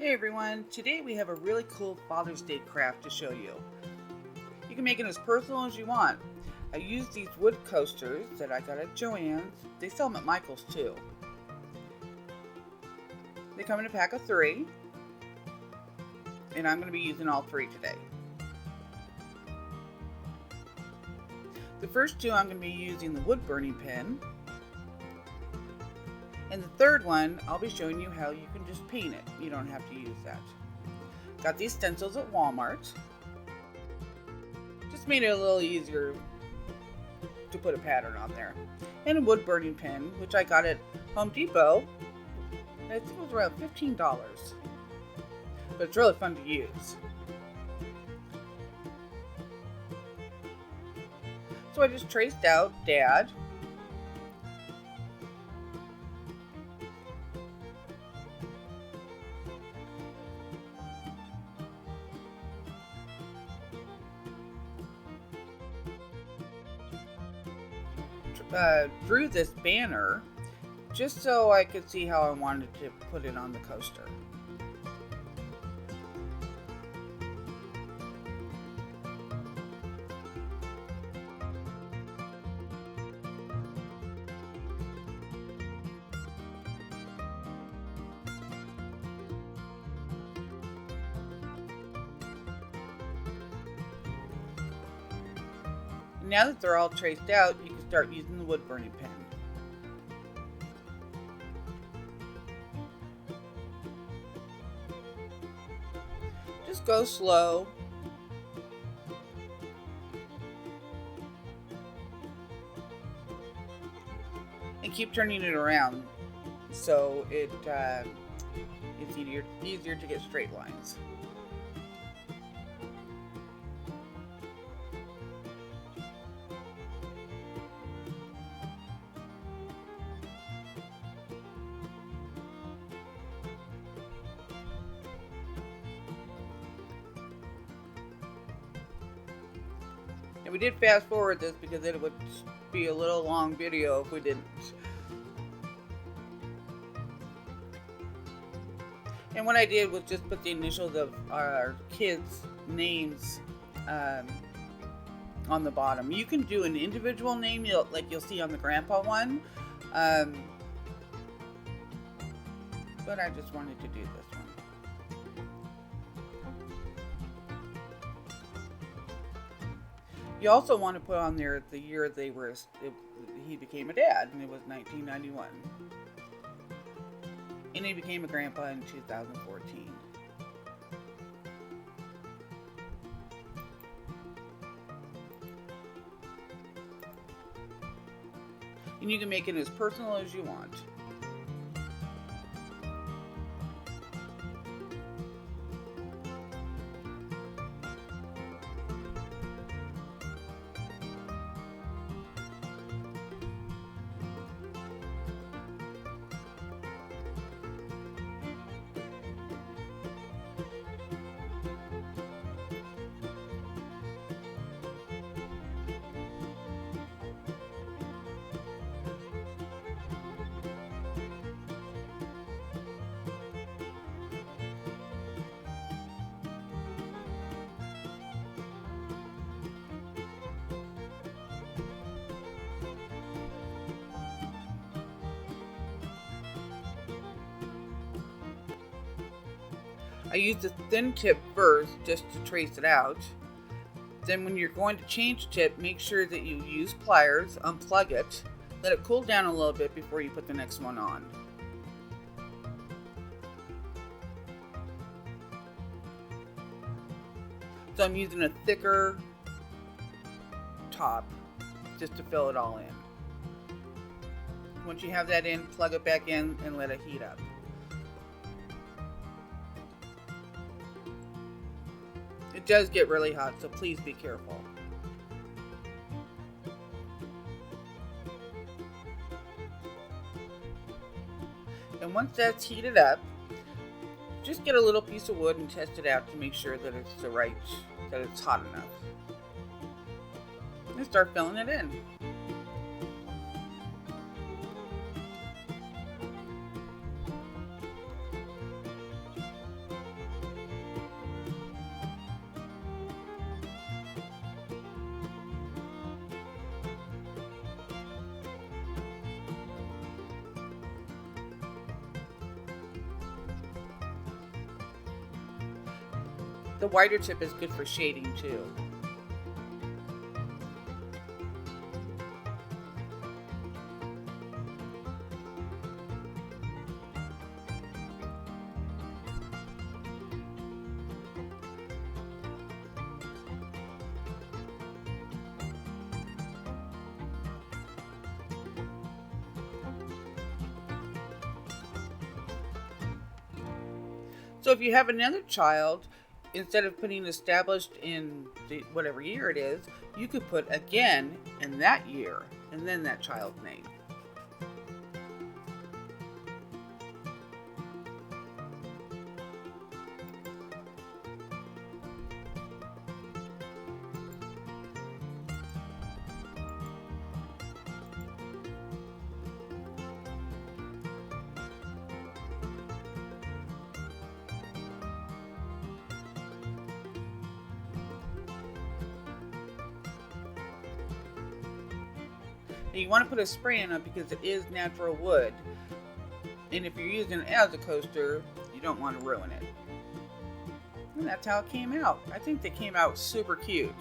Hey everyone, today we have a really cool Father's Day craft to show you. You can make it as personal as you want. I used these wood coasters that I got at Joanne's. They sell them at Michael's too. They come in a pack of 3, and I'm going to be using all 3 today. The first 2 I'm going to be using the wood burning pen. And the third one, I'll be showing you how you can just paint it. You don't have to use that. Got these stencils at Walmart. Just made it a little easier to put a pattern on there. And a wood burning pen, which I got at Home Depot. I think it was around $15. But it's really fun to use. So I just traced out Dad. Drew this banner just so I could see how I wanted to put it on the coaster. Now that they're all traced out, you can start using the wood burning pen. Just go slow. And keep turning it around so it's easier to get straight lines. And we did fast forward this because it would be a little long video if we didn't. And what I did was just put the initials of our kids' names on the bottom. You can do an individual name, like you'll see on the grandpa one. But I just wanted to do this one. You also want to put on there the year he became a dad, and it was 1991. And he became a grandpa in 2014. And you can make it as personal as you want. I used a thin tip first just to trace it out. Then when you're going to change tip, make sure that you use pliers, unplug it, let it cool down a little bit before you put the next one on. So I'm using a thicker top just to fill it all in. Once you have that in, plug it back in and let it heat up. It does get really hot, so please be careful. And once that's heated up, just get a little piece of wood and test it out to make sure that it's hot enough. And start filling it in. The wider tip is good for shading too. So if you have another child, instead of putting established in whatever year it is, you could put again in that year and then that child's name. And you want to put a spray in it because it is natural wood. And if you're using it as a coaster, you don't want to ruin it. And that's how it came out. I think they came out super cute.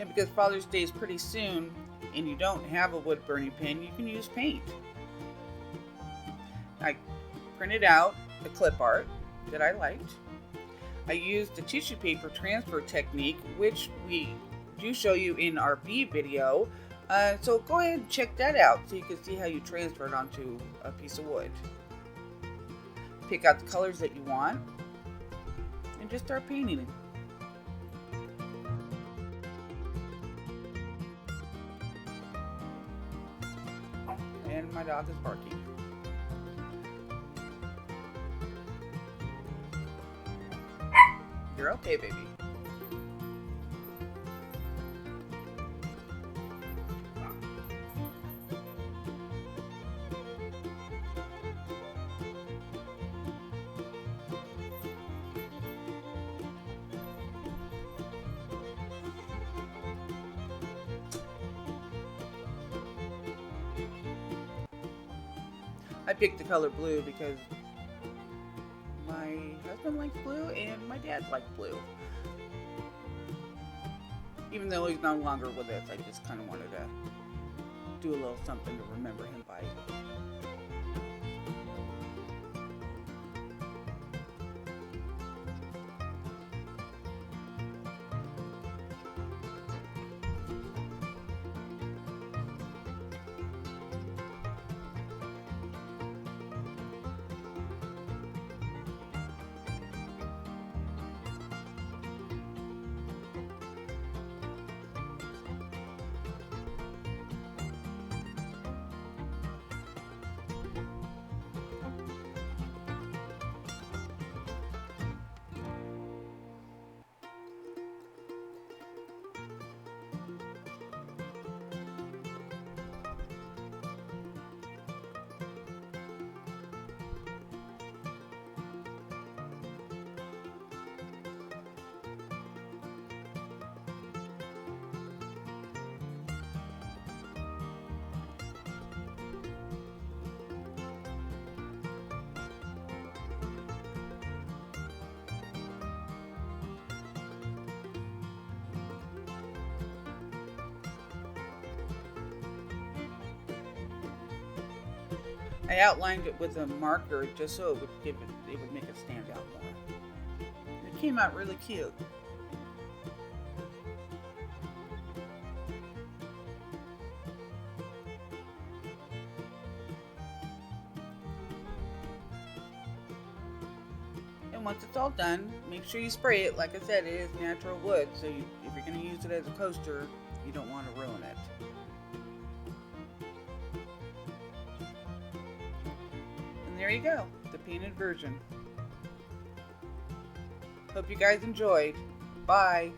And because Father's Day is pretty soon and you don't have a wood burning pen, you can use paint. I printed out the clip art that I liked. I used the tissue paper transfer technique, which we do show you in our B video. So go ahead and check that out so you can see how you transfer it onto a piece of wood. Pick out the colors that you want and just start painting it. And my dog is barking. You're okay, baby. I picked the color blue because my husband likes blue and my dad likes blue. Even though he's no longer with us, I just kind of wanted to do a little something to remember him by. I outlined it with a marker just so it would make it stand out more. It came out really cute. And once it's all done, make sure you spray it. Like I said, it is natural wood, so if you're going to use it as a coaster, you don't want to ruin it. There you go, the painted version. Hope you guys enjoyed. Bye.